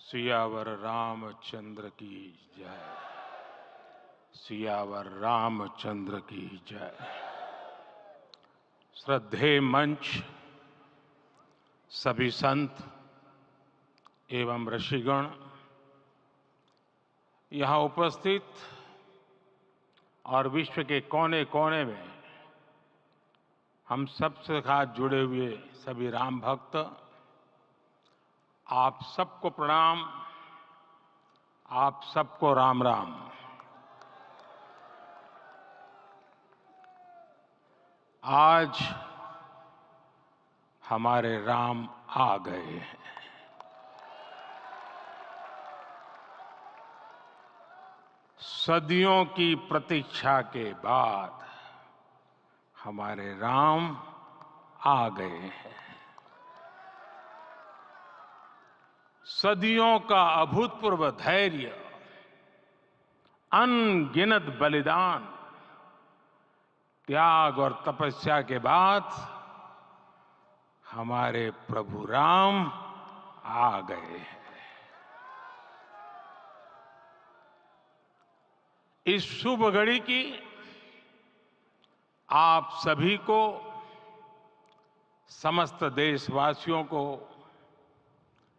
सियावर रामचंद्र की जय। सियावर रामचंद्र की जय। श्रद्धेय मंच, सभी संत एवं ऋषिगण, यहाँ उपस्थित और विश्व के कोने कोने में हम सबसे साथ जुड़े हुए सभी राम भक्त, आप सबको प्रणाम, आप सबको राम राम। आज हमारे राम आ गए हैं। सदियों की प्रतीक्षा के बाद हमारे राम आ गए हैं। सदियों का अभूतपूर्व धैर्य, अनगिनत बलिदान, त्याग और तपस्या के बाद हमारे प्रभु राम आ गए हैं। इस शुभ घड़ी की आप सभी को, समस्त देशवासियों को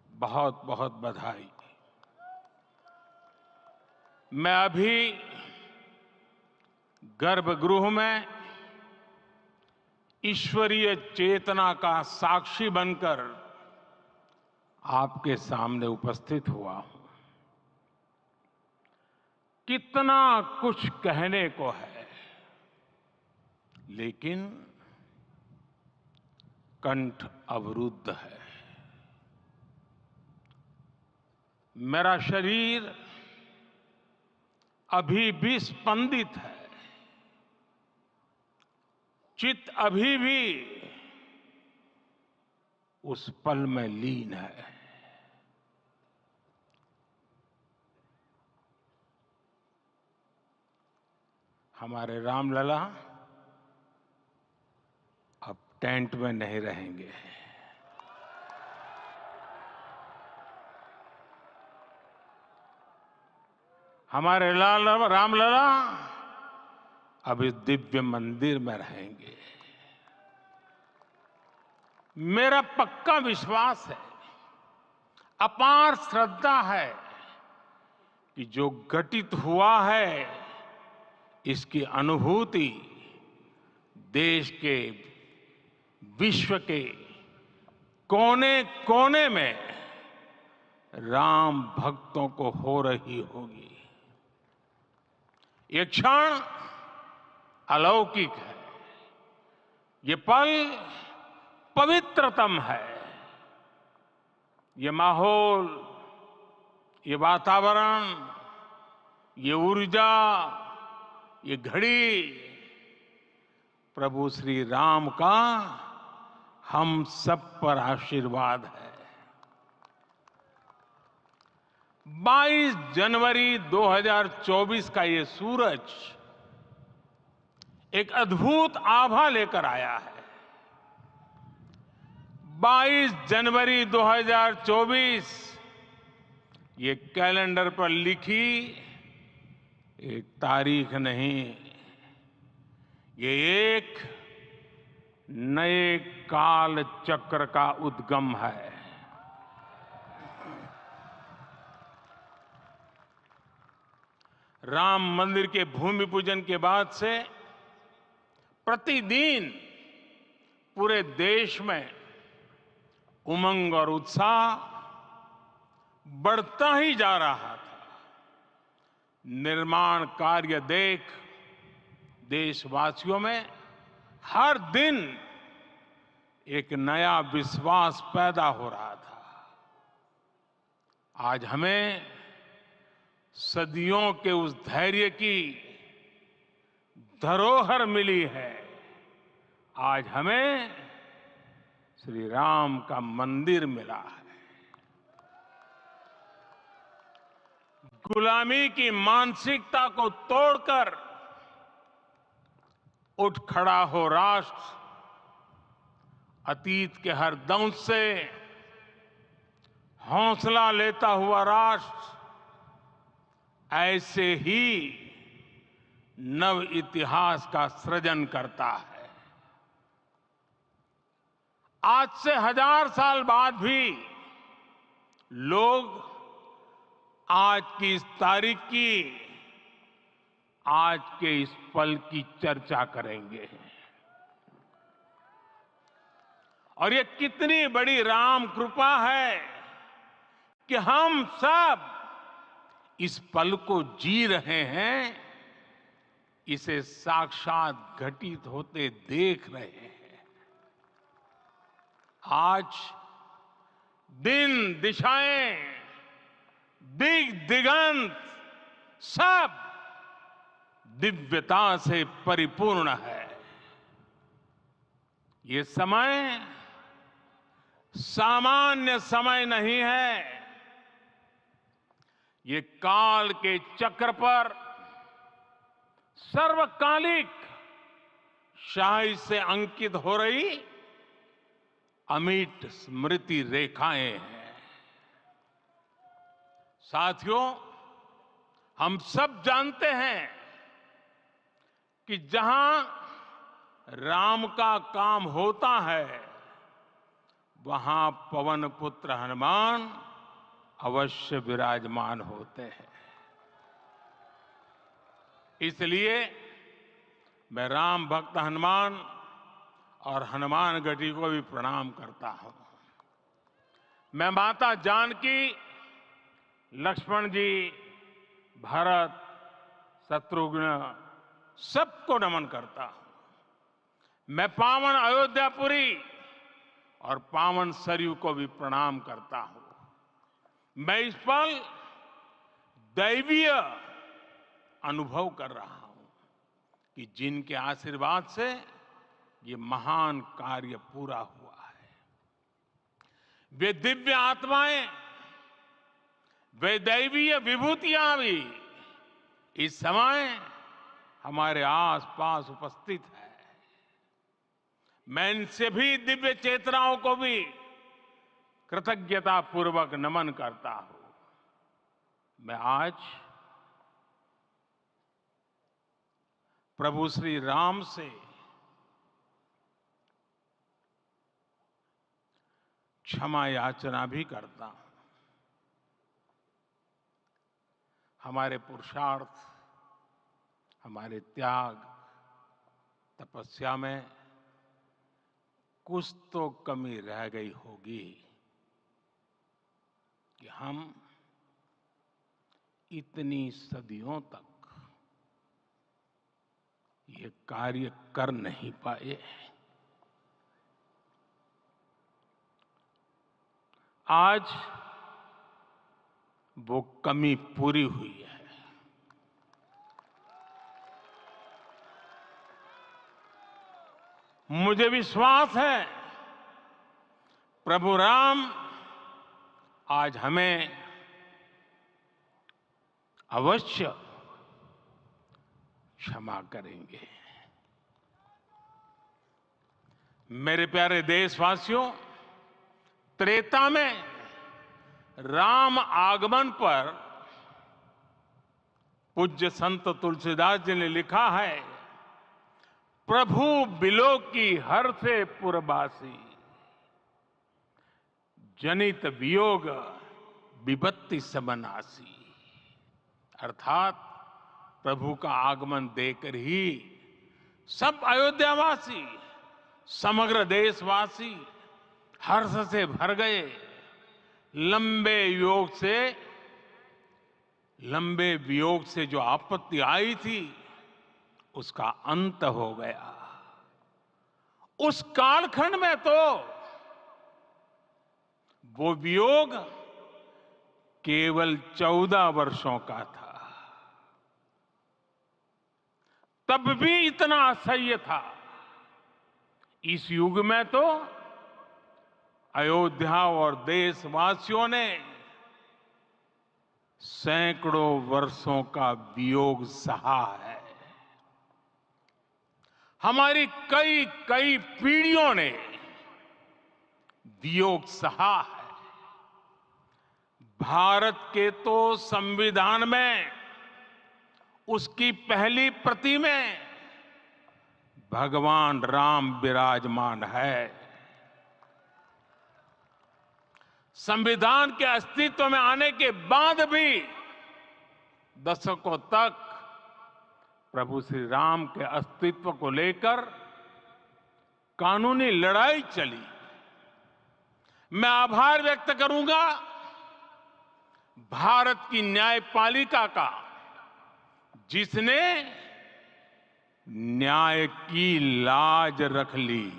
बहुत बहुत बधाई। मैं अभी गर्भगृह में ईश्वरीय चेतना का साक्षी बनकर आपके सामने उपस्थित हुआ हूं। कितना कुछ कहने को है, लेकिन कंठ अवरुद्ध है। मेरा शरीर अभी भी स्पंदित है, चित्त अभी भी उस पल में लीन है। हमारे रामलला अब टेंट में नहीं रहेंगे। हमारे रामलला अब इस दिव्य मंदिर में रहेंगे। मेरा पक्का विश्वास है, अपार श्रद्धा है कि जो घटित हुआ है, इसकी अनुभूति देश के, विश्व के कोने कोने में राम भक्तों को हो रही होगी। ये क्षण अलौकिक है, ये पल पवित्रतम है। ये माहौल, ये वातावरण, ये ऊर्जा, ये घड़ी प्रभु श्री राम का हम सब पर आशीर्वाद है। 22 जनवरी 2024 का ये सूरज एक अद्भुत आभा लेकर आया है। 22 जनवरी 2024 ये कैलेंडर पर लिखी एक तारीख नहीं, ये एक नए काल चक्र का उद्गम है। राम मंदिर के भूमि पूजन के बाद से प्रतिदिन पूरे देश में उमंग और उत्साह बढ़ता ही जा रहा था। निर्माण कार्य देख देशवासियों में हर दिन एक नया विश्वास पैदा हो रहा था। आज हमें सदियों के उस धैर्य की धरोहर मिली है। आज हमें श्री राम का मंदिर मिला है। गुलामी की मानसिकता को तोड़कर उठ खड़ा हो राष्ट्र। अतीत के हर दंश से हौसला लेता हुआ राष्ट्र ऐसे ही नव इतिहास का सृजन करता है। आज से 1000 साल बाद भी लोग आज की इस तारीख की, आज के इस पल की चर्चा करेंगे। और ये कितनी बड़ी राम कृपा है कि हम सब इस पल को जी रहे हैं, इसे साक्षात घटित होते देख रहे हैं। आज दिन दिशाएं, दिग दिगंत सब दिव्यता से परिपूर्ण है। ये समय सामान्य समय नहीं है। ये काल के चक्र पर सर्वकालिक शाही से अंकित हो रही अमिट स्मृति रेखाएं हैं। साथियों, हम सब जानते हैं कि जहां राम का काम होता है, वहां पवन पुत्र हनुमान अवश्य विराजमान होते हैं। इसलिए मैं राम भक्त हनुमान और हनुमान गढ़ी को भी प्रणाम करता हूं। मैं माता जानकी, लक्ष्मण जी, भरत, शत्रुघ्न सबको नमन करता हूं। मैं पावन अयोध्यापुरी और पावन सरयू को भी प्रणाम करता हूं। मैं इस पल दैवीय अनुभव कर रहा हूं कि जिनके आशीर्वाद से ये महान कार्य पूरा हुआ है। वे दिव्य आत्माएं, वे दैवीय विभूतियां भी इस समय हमारे आसपास उपस्थित है। मैं इन सभी दिव्य चेतनाओं को भी कृतज्ञता पूर्वक नमन करता हूं। मैं आज प्रभु श्री राम से क्षमा याचना भी करता हूं। हमारे पुरुषार्थ, हमारे त्याग, तपस्या में कुछ तो कमी रह गई होगी कि हम इतनी सदियों तक ये कार्य कर नहीं पाए। आज वो कमी पूरी हुई है। मुझे विश्वास है प्रभु राम आज हमें अवश्य क्षमा करेंगे। मेरे प्यारे देशवासियों, त्रेता में राम आगमन पर पूज्य संत तुलसीदास जी ने लिखा है, प्रभु बिलो की हर से पुरबासी, जनित वियोग विपत्ति समनासी। अर्थात प्रभु का आगमन देकर ही सब अयोध्यावासी, समग्र देशवासी हर्ष से भर गए। लंबे वियोग से जो आपत्ति आई थी, उसका अंत हो गया। उस कालखंड में तो वो वियोग केवल 14 वर्षों का था। तब भी इतना असह्य था। इस युग में तो अयोध्या और देशवासियों ने सैकड़ों वर्षों का वियोग सहा है। हमारी कई कई पीढ़ियों ने वियोग सहा है। भारत के तो संविधान में उसकी पहली प्रति में भगवान राम विराजमान है। संविधान के अस्तित्व में आने के बाद भी दशकों तक प्रभु श्री राम के अस्तित्व को लेकर कानूनी लड़ाई चली। मैं आभार व्यक्त करूंगा भारत की न्यायपालिका का, जिसने न्याय की लाज रख ली।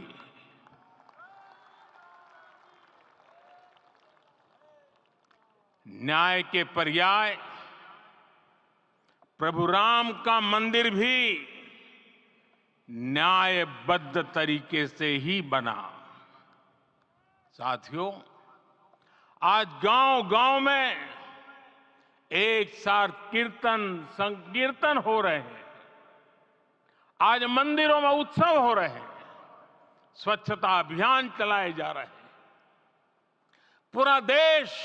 न्याय के पर्याय प्रभु राम का मंदिर भी न्यायबद्ध तरीके से ही बना। साथियों, आज गांव-गांव में एक साथ कीर्तन संकीर्तन हो रहे हैं। आज मंदिरों में उत्सव हो रहे हैं, स्वच्छता अभियान चलाए जा रहे हैं। पूरा देश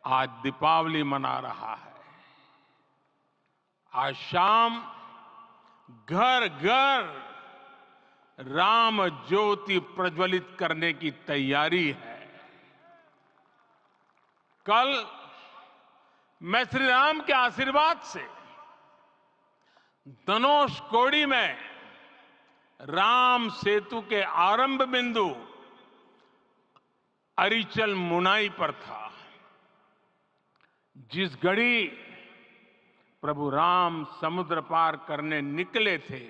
आज दीपावली मना रहा है। आज शाम घर घर राम ज्योति प्रज्वलित करने की तैयारी है। कल मैं श्री राम के आशीर्वाद से धनुषकोडी में राम सेतु के आरंभ बिंदु अरिचल मुनाई पर था। जिस घड़ी प्रभु राम समुद्र पार करने निकले थे,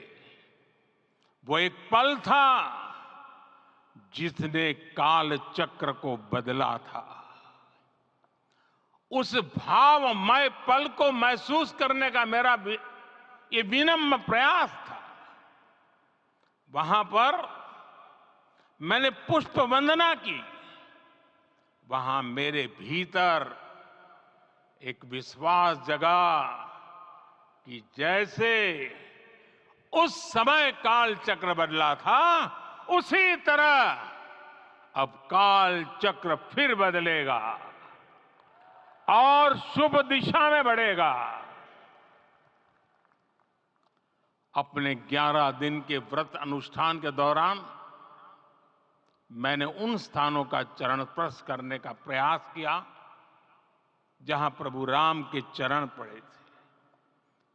वो एक पल था जिसने काल चक्र को बदला था। उस भावमय पल को महसूस करने का मेरा ये विनम्र प्रयास था। वहां पर मैंने पुष्प वंदना की। वहां मेरे भीतर एक विश्वास जगा कि जैसे उस समय काल चक्र बदला था, उसी तरह अब काल चक्र फिर बदलेगा और शुभ दिशा में बढ़ेगा। अपने 11 दिन के व्रत अनुष्ठान के दौरान मैंने उन स्थानों का चरण स्पर्श करने का प्रयास किया जहां प्रभु राम के चरण पड़े थे।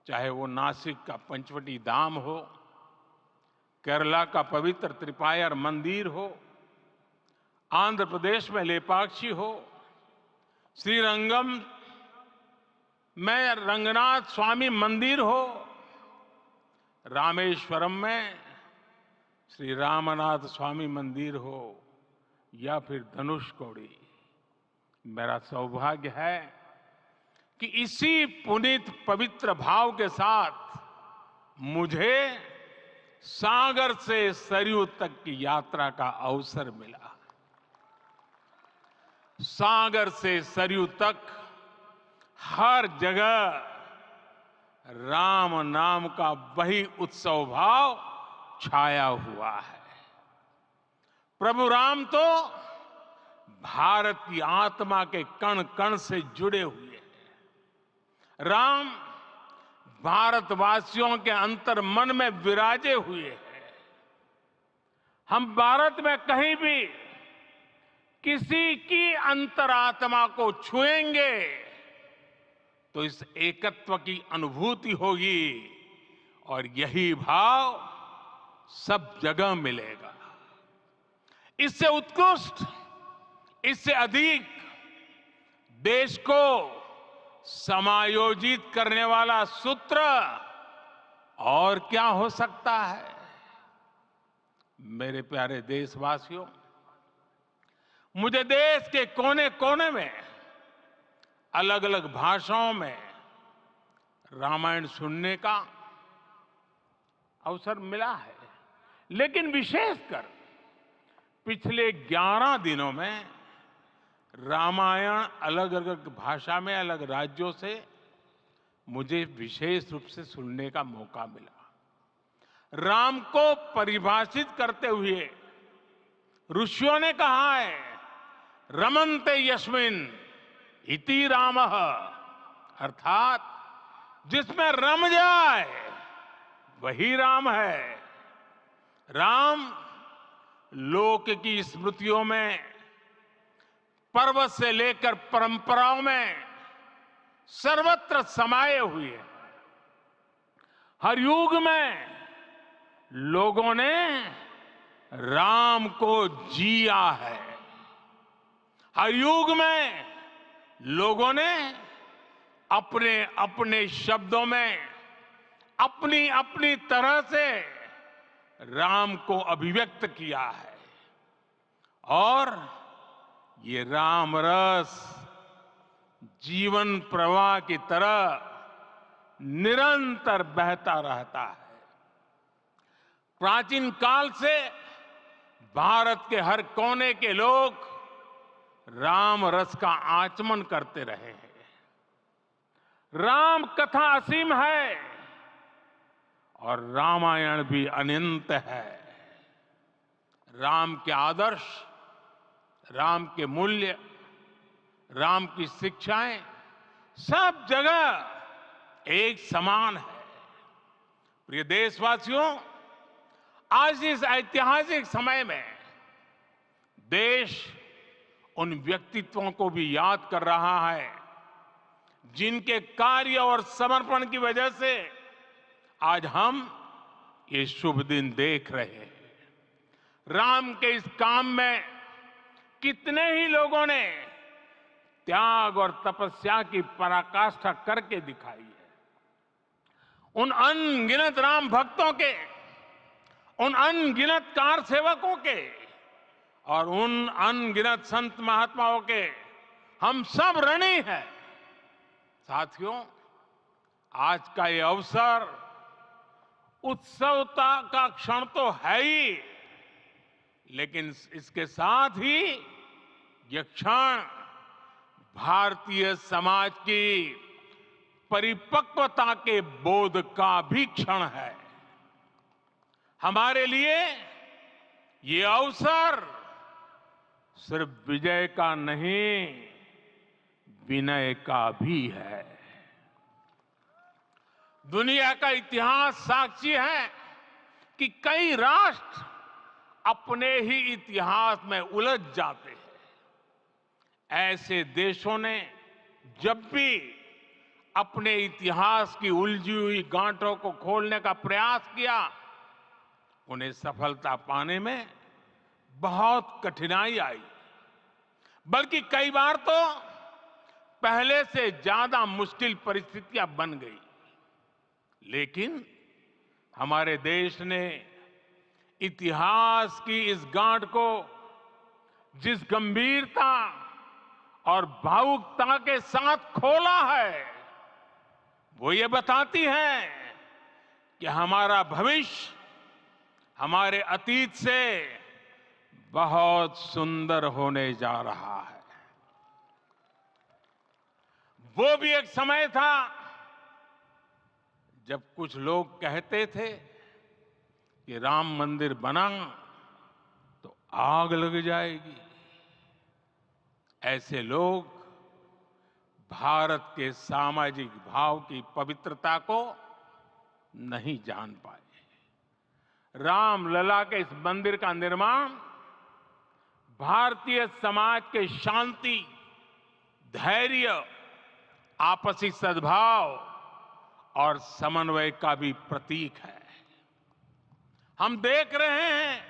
चाहे वो नासिक का पंचवटी धाम हो, केरला का पवित्र त्रिपायर मंदिर हो, आंध्र प्रदेश में लेपाक्षी हो, श्रीरंगम में रंगनाथ स्वामी मंदिर हो, रामेश्वरम में श्री रामनाथ स्वामी मंदिर हो, या फिर धनुषकोडी। मेरा सौभाग्य है कि इसी पुनीत पवित्र भाव के साथ मुझे सागर से सरयू तक की यात्रा का अवसर मिला। सागर से सरयू तक हर जगह राम नाम का वही उत्सव भाव छाया हुआ है। प्रभु राम तो भारत की आत्मा के कण कण से जुड़े हुए हैं। राम भारतवासियों के अंतर मन में विराजे हुए हैं। हम भारत में कहीं भी किसी की अंतरात्मा को छुएंगे तो इस एकत्व की अनुभूति होगी, और यही भाव सब जगह मिलेगा। इससे उत्कृष्ट, इससे अधिक देश को समायोजित करने वाला सूत्र और क्या हो सकता है। मेरे प्यारे देशवासियों, मुझे देश के कोने कोने में अलग अलग भाषाओं में रामायण सुनने का अवसर मिला है, लेकिन विशेषकर पिछले 11 दिनों में रामायण अलग अलग भाषा में अलग राज्यों से मुझे विशेष रूप से सुनने का मौका मिला। राम को परिभाषित करते हुए ऋषियों ने कहा है, रमन्ते यस्मिन् इति रामः, अर्थात जिसमें रम जाए वही राम है। राम लोक की स्मृतियों में, पर्वत से लेकर परंपराओं में सर्वत्र समाये हुए हैं। हर युग में लोगों ने राम को जिया है। हर युग में लोगों ने अपने अपने शब्दों में अपनी अपनी तरह से राम को अभिव्यक्त किया है। और ये राम रस जीवन प्रवाह की तरह निरंतर बहता रहता है। प्राचीन काल से भारत के हर कोने के लोग राम रस का आचमन करते रहे हैं। राम कथा असीम है और रामायण भी अनंत है। राम के आदर्श, राम के मूल्य, राम की शिक्षाएं सब जगह एक समान है। प्रिय देशवासियों, आज इस ऐतिहासिक समय में देश उन व्यक्तित्वों को भी याद कर रहा है जिनके कार्य और समर्पण की वजह से आज हम ये शुभ दिन देख रहे हैं। राम के इस काम में कितने ही लोगों ने त्याग और तपस्या की पराकाष्ठा करके दिखाई है। उन अनगिनत राम भक्तों के, उन अनगिनत कार सेवकों के और उन अनगिनत संत महात्माओं के हम सब ऋणी हैं। साथियों, आज का ये अवसर उत्सवता का क्षण तो है ही, लेकिन इसके साथ ही यह क्षण भारतीय समाज की परिपक्वता के बोध का भी क्षण है। हमारे लिए ये अवसर सिर्फ विजय का नहीं, विनय का भी है। दुनिया का इतिहास साक्षी है कि कई राष्ट्र अपने ही इतिहास में उलझ जाते हैं। ऐसे देशों ने जब भी अपने इतिहास की उलझी हुई गांठों को खोलने का प्रयास किया, उन्हें सफलता पाने में बहुत कठिनाई आई, बल्कि कई बार तो पहले से ज्यादा मुश्किल परिस्थितियां बन गई। लेकिन हमारे देश ने इतिहास की इस गांठ को जिस गंभीरता और भावुकता के साथ खोला है, वो ये बताती है कि हमारा भविष्य हमारे अतीत से बहुत सुंदर होने जा रहा है। वो भी एक समय था जब कुछ लोग कहते थे कि राम मंदिर बना तो आग लग जाएगी। ऐसे लोग भारत के सामाजिक भाव की पवित्रता को नहीं जान पाए। रामलला के इस मंदिर का निर्माण भारतीय समाज के शांति, धैर्य, आपसी सद्भाव और समन्वय का भी प्रतीक है। हम देख रहे हैं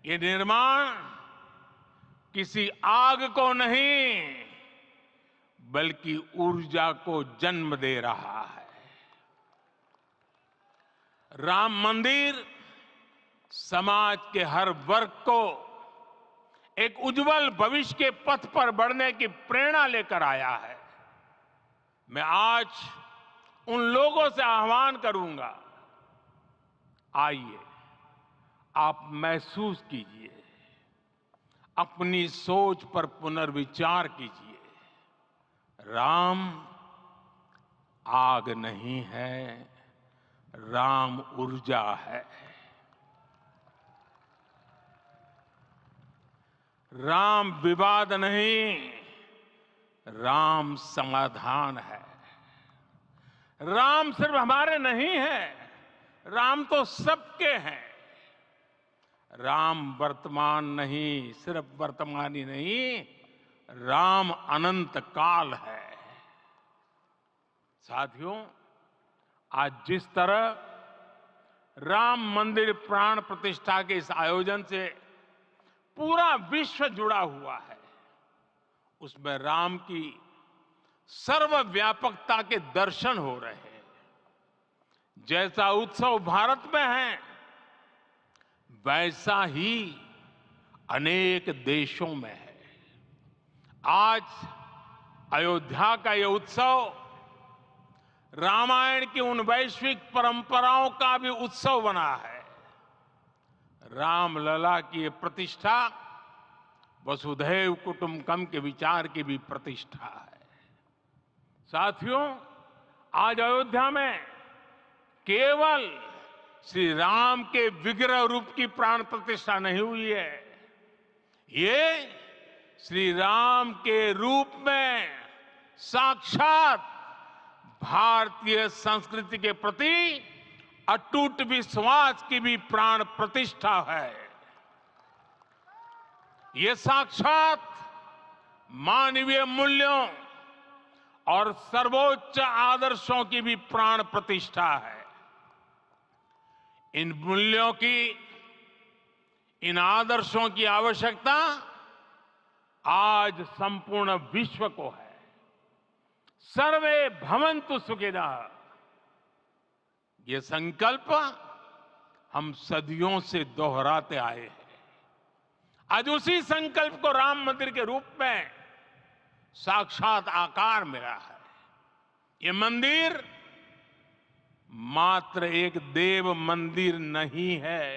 ये निर्माण किसी आग को नहीं, बल्कि ऊर्जा को जन्म दे रहा है। राम मंदिर समाज के हर वर्ग को एक उज्जवल भविष्य के पथ पर बढ़ने की प्रेरणा लेकर आया है। मैं आज उन लोगों से आह्वान करूंगा, आइए आप महसूस कीजिए, अपनी सोच पर पुनर्विचार कीजिए। राम आग नहीं है, राम ऊर्जा है। राम विवाद नहीं, राम समाधान है। राम सिर्फ हमारे नहीं है, राम तो सबके हैं। राम वर्तमान नहीं, सिर्फ वर्तमान ही नहीं, राम अनंत काल है। साथियों, आज जिस तरह राम मंदिर प्राण प्रतिष्ठा के इस आयोजन से पूरा विश्व जुड़ा हुआ है, उसमें राम की सर्वव्यापकता के दर्शन हो रहे हैं। जैसा उत्सव भारत में है, वैसा ही अनेक देशों में है। आज अयोध्या का यह उत्सव रामायण की उन वैश्विक परंपराओं का भी उत्सव बना है। रामलला की ये प्रतिष्ठा वसुधैव कुटुंबकम के विचार की भी प्रतिष्ठा है। साथियों, आज अयोध्या में केवल श्री राम के विग्रह रूप की प्राण प्रतिष्ठा नहीं हुई है, ये श्री राम के रूप में साक्षात भारतीय संस्कृति के प्रति अटूट विश्वास की भी प्राण प्रतिष्ठा है। ये साक्षात मानवीय मूल्यों और सर्वोच्च आदर्शों की भी प्राण प्रतिष्ठा है। इन मूल्यों की, इन आदर्शों की आवश्यकता आज संपूर्ण विश्व को है। सर्वे भवन्तु सुखिनः, ये संकल्प हम सदियों से दोहराते आए हैं। आज उसी संकल्प को राम मंदिर के रूप में साक्षात आकार मिला है। ये मंदिर मात्र एक देव मंदिर नहीं है,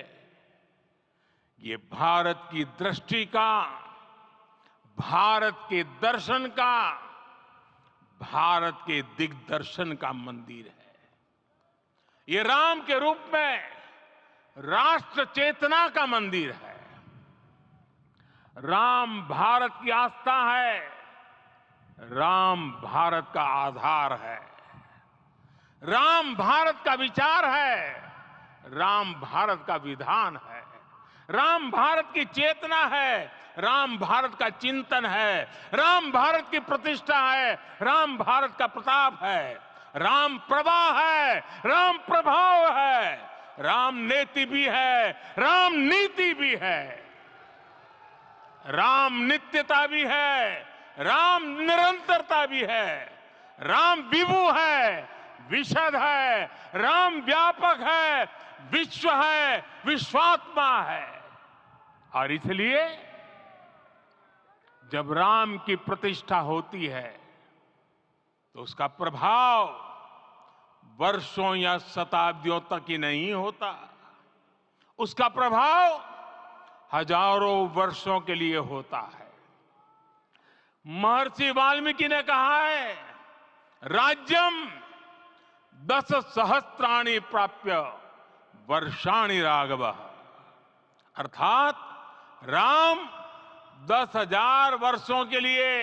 ये भारत की दृष्टि का, भारत के दर्शन का, भारत के दिग्दर्शन का मंदिर है। ये राम के रूप में राष्ट्र चेतना का मंदिर है। राम भारत की आस्था है, राम भारत का आधार है, राम भारत का विचार है, राम भारत का विधान है, राम भारत की चेतना है, राम भारत का चिंतन है, राम भारत की प्रतिष्ठा है, राम भारत का प्रताप है, राम प्रवाह है, राम प्रभाव है, राम नेति भी है, राम नीति भी है, राम नित्यता भी है, राम निरंतरता भी है, राम विभु है, विशद है, राम व्यापक है, विश्व है, विश्वात्मा है। और इसलिए जब राम की प्रतिष्ठा होती है तो उसका प्रभाव वर्षों या शताब्दियों तक ही नहीं होता, उसका प्रभाव हजारों वर्षों के लिए होता है। महर्षि वाल्मीकि ने कहा है, राज्यम 10 सहस्त्राणि प्राप्य वर्षाणि राघव, अर्थात राम 10,000 वर्षों के लिए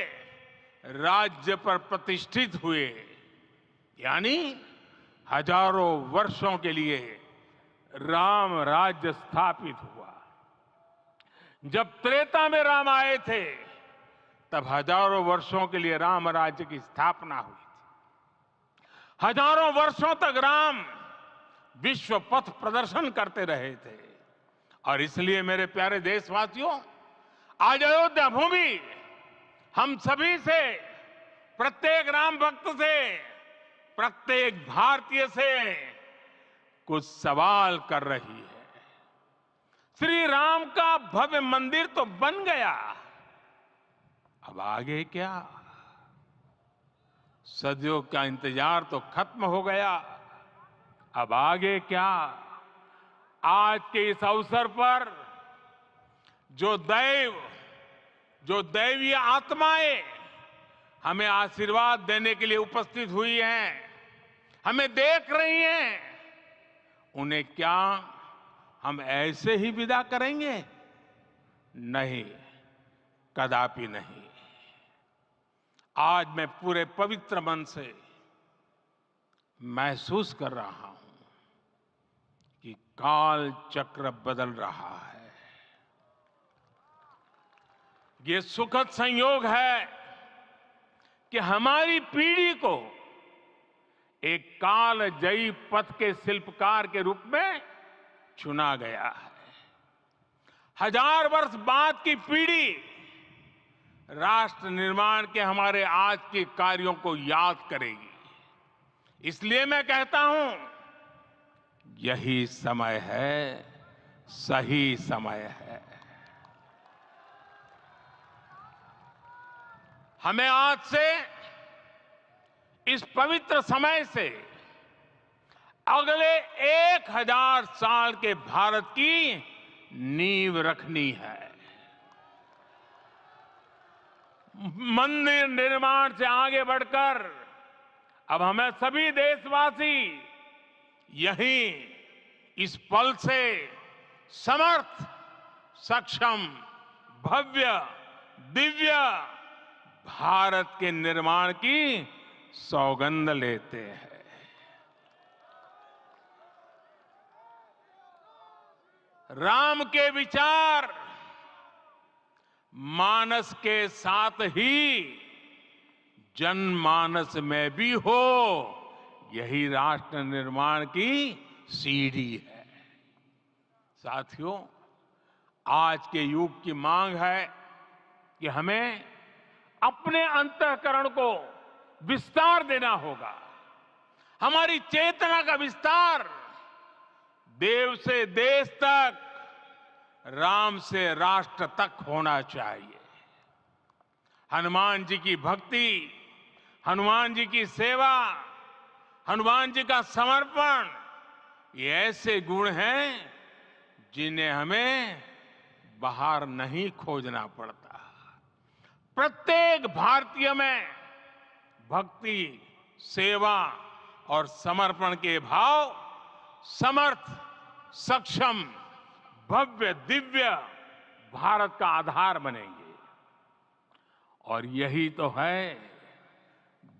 राज्य पर प्रतिष्ठित हुए, यानी हजारों वर्षों के लिए राम राज्य स्थापित हुआ। जब त्रेता में राम आए थे तब हजारों वर्षों के लिए राम राज्य की स्थापना हुई थी। हजारों वर्षों तक राम विश्व पथ प्रदर्शन करते रहे थे। और इसलिए मेरे प्यारे देशवासियों, आज अयोध्या भूमि हम सभी से, प्रत्येक राम भक्त से, प्रत्येक भारतीय से कुछ सवाल कर रही है। श्री राम का भव्य मंदिर तो बन गया, अब आगे क्या? सदियों का इंतजार तो खत्म हो गया, अब आगे क्या? आज के इस अवसर पर जो दैवीय आत्माएं हमें आशीर्वाद देने के लिए उपस्थित हुई हैं, हमें देख रही हैं, उन्हें क्या हम ऐसे ही विदा करेंगे? नहीं, कदापि नहीं। आज मैं पूरे पवित्र मन से महसूस कर रहा हूं कि काल चक्र बदल रहा है। ये सुखद संयोग है कि हमारी पीढ़ी को एक कालजयी पथ के शिल्पकार के रूप में चुना गया है। 1000 वर्ष बाद की पीढ़ी राष्ट्र निर्माण के हमारे आज के कार्यों को याद करेगी। इसलिए मैं कहता हूं, यही समय है, सही समय है। हमें आज से, इस पवित्र समय से अगले 1000 साल के भारत की नींव रखनी है। मंदिर निर्माण से आगे बढ़कर अब हमें सभी देशवासी यहीं इस पल से समर्थ, सक्षम, भव्य, दिव्य भारत के निर्माण की सौगंध लेते हैं। राम के विचार मानस के साथ ही जनमानस में भी हो, यही राष्ट्र निर्माण की सीढ़ी है। साथियों, आज के युग की मांग है कि हमें अपने अंतःकरण को विस्तार देना होगा। हमारी चेतना का विस्तार देव से देश तक, राम से राष्ट्र तक होना चाहिए। हनुमान जी की भक्ति, हनुमान जी की सेवा, हनुमान जी का समर्पण, ये ऐसे गुण हैं जिन्हें हमें बाहर नहीं खोजना पड़ता। प्रत्येक भारतीय में भक्ति, सेवा और समर्पण के भाव समर्थ, सक्षम, भव्य, दिव्य भारत का आधार बनेंगे। और यही तो है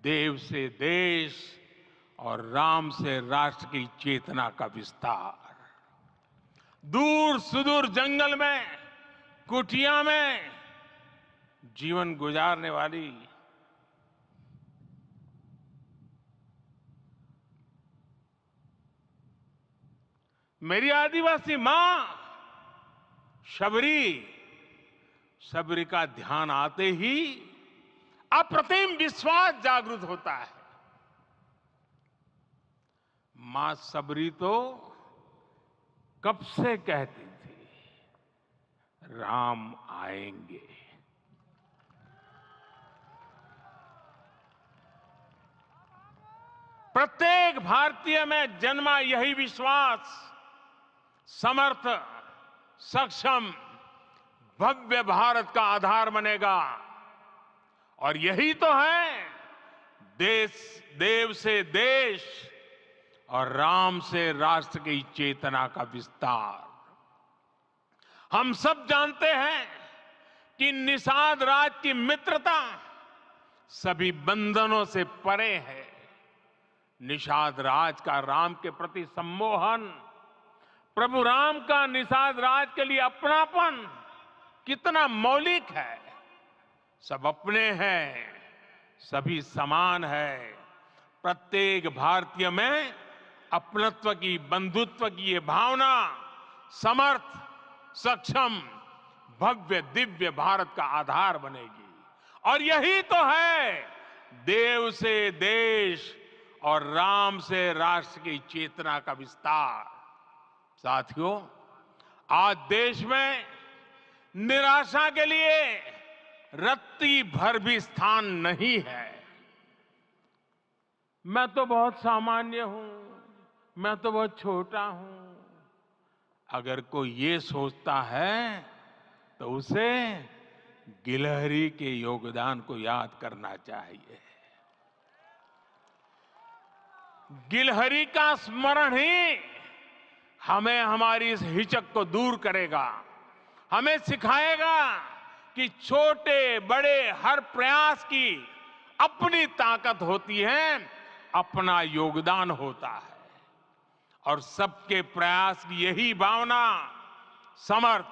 देव से देश और राम से राष्ट्र की चेतना का विस्तार। दूर सुदूर जंगल में, कुटिया में जीवन गुजारने वाली मेरी आदिवासी मां शबरी का ध्यान आते ही अप्रतिम विश्वास जागृत होता है। मां शबरी तो कब से कहती थी, राम आएंगे। प्रत्येक भारतीय में जन्मा यही विश्वास समर्थ, सक्षम, भव्य भारत का आधार बनेगा। और यही तो है देव से देश और राम से राष्ट्र की चेतना का विस्तार। हम सब जानते हैं कि निषाद राज की मित्रता सभी बंधनों से परे है। निषाद राज का राम के प्रति सम्मोहन, प्रभु राम का निषाद राज के लिए अपनापन कितना मौलिक है। सब अपने हैं, सभी समान है। प्रत्येक भारतीय में अपनत्व की, बंधुत्व की ये भावना समर्थ, सक्षम, भव्य, दिव्य भारत का आधार बनेगी। और यही तो है देव से देश और राम से राष्ट्र की चेतना का विस्तार। साथियों, आज देश में निराशा के लिए रत्ती भर भी स्थान नहीं है। मैं तो बहुत सामान्य हूं, मैं तो बहुत छोटा हूं, अगर कोई ये सोचता है तो उसे गिलहरी के योगदान को याद करना चाहिए। गिलहरी का स्मरण ही हमें हमारी इस हिचक को दूर करेगा, हमें सिखाएगा कि छोटे बड़े हर प्रयास की अपनी ताकत होती है, अपना योगदान होता है। और सबके प्रयास की यही भावना समर्थ,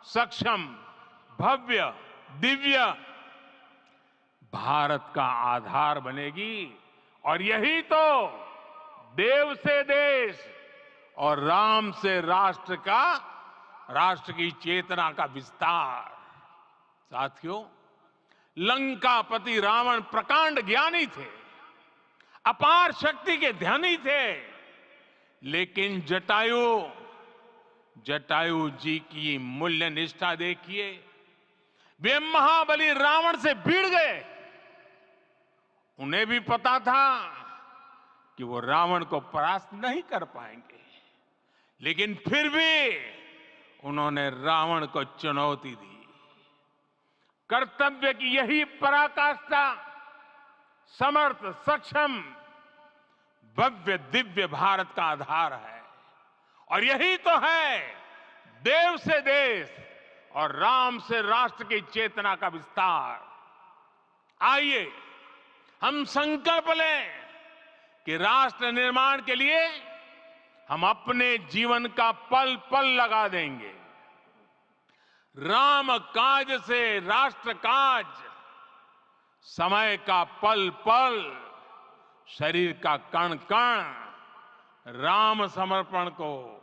सक्षम, भव्य, दिव्य भारत का आधार बनेगी। और यही तो देव से देश और राम से राष्ट्र की चेतना का विस्तार। साथियों, लंकापति रावण प्रकांड ज्ञानी थे, अपार शक्ति के धनी थे, लेकिन जटायु जी की मूल्य निष्ठा देखिए। वे महाबली रावण से भिड़ गए। उन्हें भी पता था कि वो रावण को परास्त नहीं कर पाएंगे, लेकिन फिर भी उन्होंने रावण को चुनौती दी। कर्तव्य की यही पराकाष्ठा समर्थ, सक्षम, भव्य, दिव्य भारत का आधार है। और यही तो है देव से देश और राम से राष्ट्र की चेतना का विस्तार। आइए हम संकल्प लें कि राष्ट्र निर्माण के लिए हम अपने जीवन का पल पल लगा देंगे। राम काज से राष्ट्र काज, समय का पल पल, शरीर का कण कण राम समर्पण को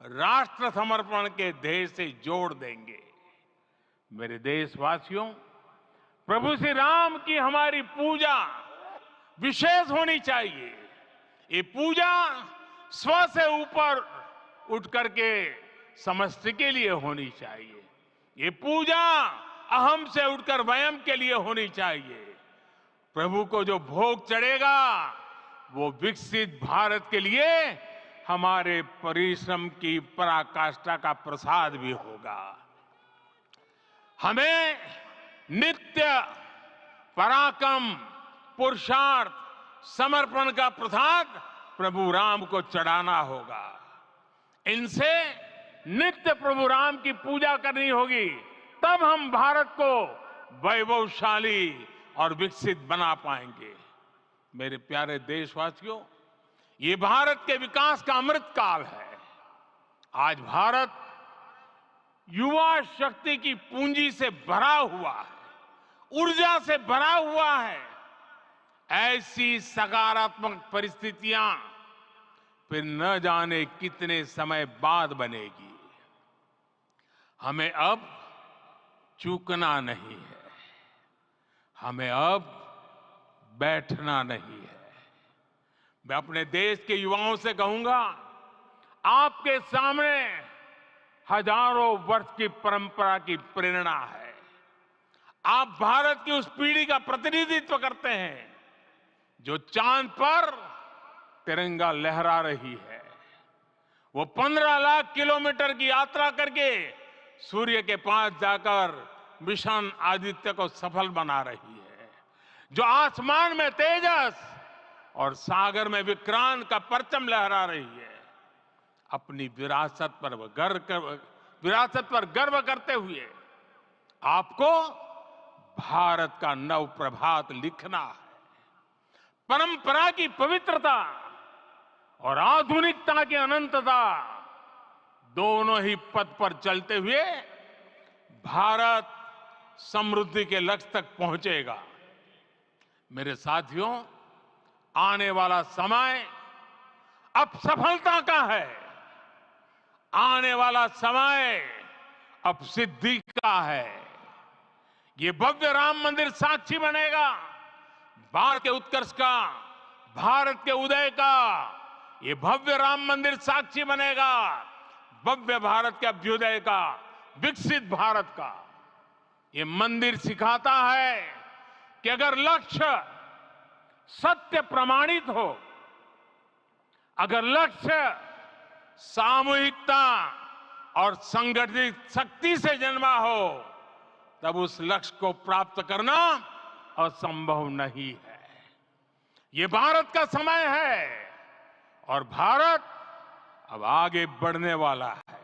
राष्ट्र समर्पण के ध्येय से जोड़ देंगे। मेरे देशवासियों, प्रभु श्री राम की हमारी पूजा विशेष होनी चाहिए। ये पूजा स्व से ऊपर उठ करके समष्टि के लिए होनी चाहिए। ये पूजा अहम से उठकर वयम के लिए होनी चाहिए। प्रभु को जो भोग चढ़ेगा वो विकसित भारत के लिए हमारे परिश्रम की पराकाष्ठा का प्रसाद भी होगा। हमें नित्य पराक्रम, पुरुषार्थ, समर्पण का प्रसाद प्रभु राम को चढ़ाना होगा। इनसे नित्य प्रभु राम की पूजा करनी होगी, तब हम भारत को वैभवशाली और विकसित बना पाएंगे। मेरे प्यारे देशवासियों, ये भारत के विकास का अमृत काल है। आज भारत युवा शक्ति की पूंजी से भरा हुआ है, ऊर्जा से भरा हुआ है। ऐसी सकारात्मक परिस्थितियां फिर न जाने कितने समय बाद बनेगी। हमें अब चूकना नहीं है, हमें अब बैठना नहीं है। मैं अपने देश के युवाओं से कहूंगा, आपके सामने हजारों वर्ष की परंपरा की प्रेरणा है। आप भारत की उस पीढ़ी का प्रतिनिधित्व करते हैं जो चांद पर तिरंगा लहरा रही है। वो 15 लाख किलोमीटर की यात्रा करके सूर्य के पास जाकर मिशन आदित्य को सफल बना रही है। जो आसमान में तेजस और सागर में विक्रांत का परचम लहरा रही है। अपनी विरासत पर गर्व करते हुए आपको भारत का नव प्रभात लिखना है। परंपरा की पवित्रता और आधुनिकता की अनंतता दोनों ही पथ पर चलते हुए भारत समृद्धि के लक्ष्य तक पहुंचेगा। मेरे साथियों, आने वाला समय अब सफलता का है। आने वाला समय अब सिद्धि का है। ये भव्य राम मंदिर साक्षी बनेगा भारत के उत्कर्ष का, भारत के उदय का। ये भव्य राम मंदिर साक्षी बनेगा भव्य भारत के अभ्युदय का, विकसित भारत का। ये मंदिर सिखाता है कि अगर लक्ष्य सत्य प्रमाणित हो, अगर लक्ष्य सामूहिकता और संगठित शक्ति से जन्मा हो, तब उस लक्ष्य को प्राप्त करना असंभव नहीं है। ये भारत का समय है और भारत अब आगे बढ़ने वाला है।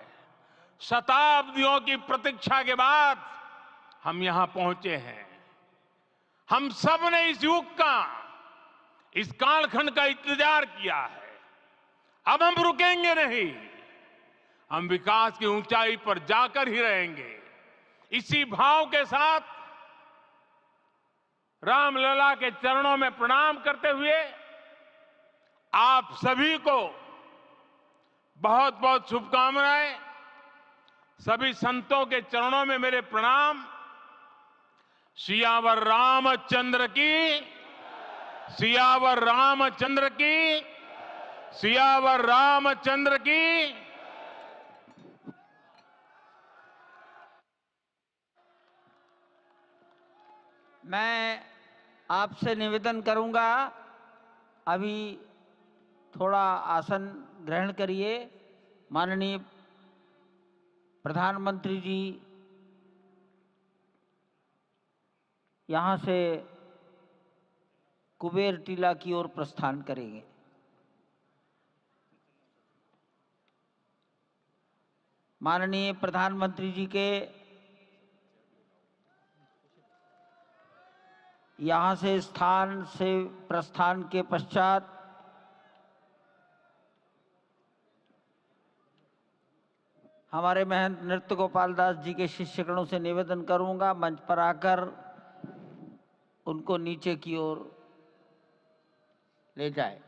शताब्दियों की प्रतीक्षा के बाद हम यहां पहुंचे हैं। हम सब ने इस युग का, इस कालखंड का इंतजार किया है। अब हम रुकेंगे नहीं, हम विकास की ऊंचाई पर जाकर ही रहेंगे। इसी भाव के साथ रामलला के चरणों में प्रणाम करते हुए आप सभी को बहुत बहुत शुभकामनाएं। सभी संतों के चरणों में मेरे प्रणाम। सियावर रामचंद्र की, सियावर रामचंद्र की, सियावर रामचंद्र की। मैं आपसे निवेदन करूंगा, अभी थोड़ा आसन ग्रहण करिए। माननीय प्रधानमंत्री जी यहाँ से कुबेर टीला की ओर प्रस्थान करेंगे। माननीय प्रधानमंत्री जी के यहाँ से स्थान से प्रस्थान के पश्चात हमारे महंत नृत्य गोपाल दास जी के शिष्यगणों से निवेदन करूंगा, मंच पर आकर उनको नीचे की ओर ले जाए।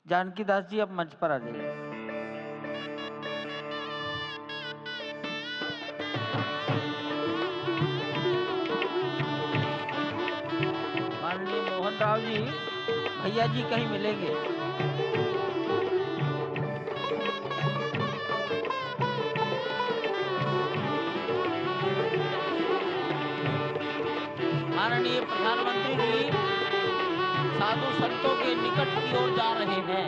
जानकी दास जी अब मंच पर आ जाइए। माननीय मोहन राव जी, भैया जी कहीं मिलेंगे। माननीय प्रधानमंत्री जी साधु संतों के निकट की ओर जा रहे हैं।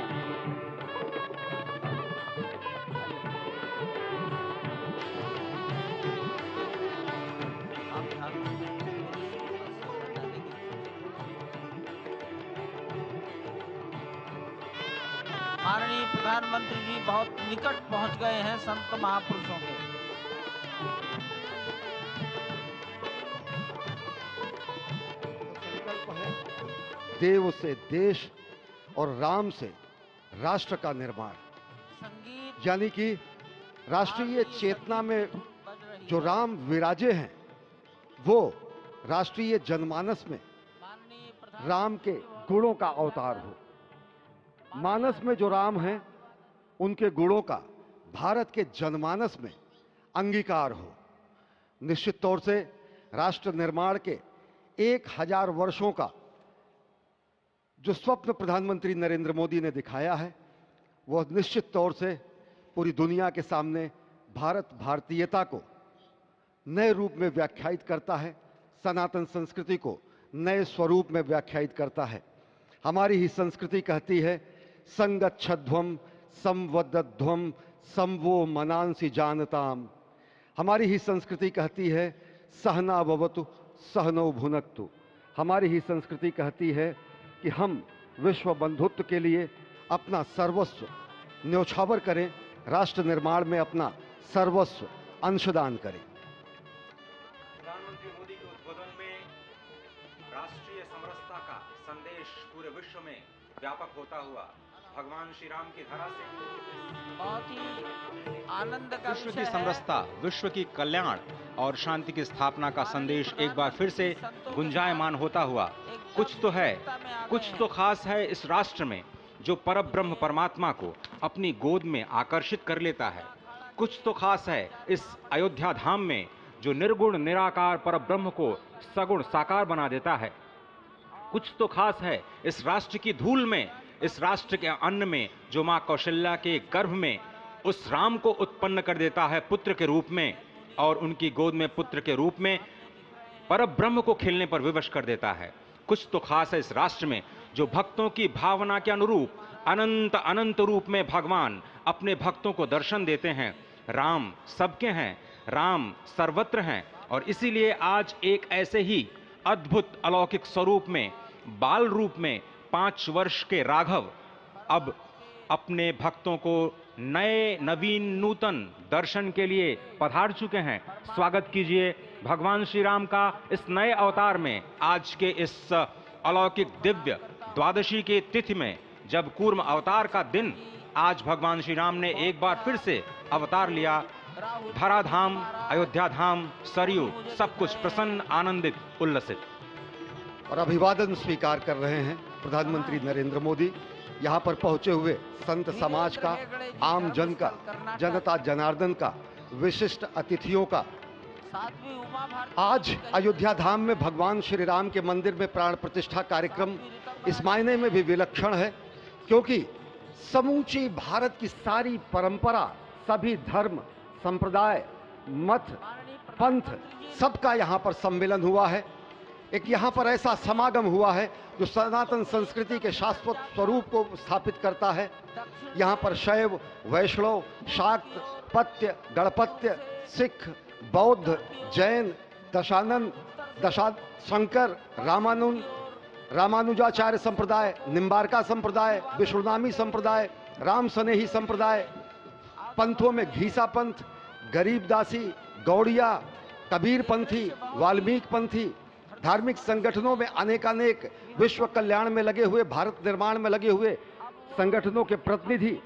माननीय प्रधानमंत्री जी बहुत निकट पहुंच गए हैं संत महापुरुषों के। संकल्प है देव से देश और राम से राष्ट्र का निर्माण, संगीत यानी कि राष्ट्रीय चेतना में जो राम विराजे हैं वो राष्ट्रीय जनमानस में राम के गुणों का अवतार हो। मानस में जो राम हैं उनके गुणों का भारत के जनमानस में अंगीकार हो। निश्चित तौर से राष्ट्र निर्माण के 1000 वर्षों का जो स्वप्न प्रधानमंत्री नरेंद्र मोदी ने दिखाया है वह निश्चित तौर से पूरी दुनिया के सामने भारत भारतीयता को नए रूप में व्याख्यायित करता है, सनातन संस्कृति को नए स्वरूप में व्याख्यायित करता है। हमारी ही संस्कृति कहती है संगच्छध्वम संवदध्वम संवो मनांसि जानताम। हमारी ही संस्कृति कहती है सहना भवतु सहनो भुनक्तु। हमारी ही संस्कृति कहती है कि हम विश्व बंधुत्व के लिए अपना सर्वस्व न्यौछावर करें, राष्ट्र निर्माण में अपना सर्वस्व अंशदान करें। प्रधानमंत्री मोदी के उद्बोधन में राष्ट्रीय समरसता का संदेश पूरे विश्व में व्यापक होता हुआ भगवान श्री राम की धरा से बहुत ही आनंद का विश्व विषय की है। समरसता, विश्व की कल्याण और शांति की स्थापना का संदेश एक बार फिर से गुंजायमान होता हुआ कुछ तो है, कुछ तो खास है इस राष्ट्र में जो परब्रह्म परमात्मा को अपनी गोद में आकर्षित कर लेता है। कुछ तो खास है इस अयोध्या धाम में जो निर्गुण निराकार परब्रह्म को सगुण साकार बना देता है। कुछ तो खास है इस राष्ट्र की धूल में, इस राष्ट्र के अन्न में जो मां कौशल्या के गर्भ में उस राम को उत्पन्न कर देता है पुत्र के रूप में, और उनकी गोद में पुत्र के रूप में परब्रह्म को खेलने पर विवश कर देता है। कुछ तो खास है इस राष्ट्र में जो भक्तों की भावना के अनुरूप अनंत अनंत रूप में भगवान अपने भक्तों को दर्शन देते हैं। राम सबके हैं, राम सर्वत्र हैं, और इसीलिए आज एक ऐसे ही अद्भुत अलौकिक स्वरूप में, बाल रूप में 5 वर्ष के राघव अब अपने भक्तों को नए नवीन नूतन दर्शन के लिए पधार चुके हैं। स्वागत कीजिए भगवान श्री राम का इस नए अवतार में। आज के इस अलौकिक दिव्य द्वादशी की तिथि में, जब कूर्म अवतार का दिन, आज भगवान श्री राम ने एक बार फिर से अवतार लिया। धराधाम, अयोध्या धाम, सरयू, सब कुछ प्रसन्न, आनंदित, उल्लसित। और अभिवादन स्वीकार कर रहे हैं प्रधानमंत्री नरेंद्र मोदी। यहाँ पर पहुंचे हुए संत समाज का, आम जन का, जनता जनार्दन का, विशिष्ट अतिथियों का। आज अयोध्या धाम में भगवान श्री राम के मंदिर में प्राण प्रतिष्ठा कार्यक्रम इस मायने में भी विलक्षण है क्योंकि समूची भारत की सारी परंपरा, सभी धर्म, संप्रदाय, मत, पंथ, सबका यहाँ पर सम्मेलन हुआ है। एक यहाँ पर ऐसा समागम हुआ है जो सनातन संस्कृति के शाश्वत स्वरूप को स्थापित करता है। यहाँ पर शैव, वैष्णव, शाक्त, पत्य, गणपत्य, सिख, बौद्ध, जैन, दशानंद, शंकर, रामानुजाचार्य संप्रदाय, निम्बारका संप्रदाय, विष्णुनामी संप्रदाय, राम सनेही संप्रदाय, पंथों में घीसा पंथ, गरीबदासी, गौड़िया, कबीर पंथी, वाल्मीकि पंथी, धार्मिक संगठनों में अनेकानेक विश्व कल्याण में लगे हुए, भारत निर्माण में लगे हुए संगठनों के प्रतिनिधि,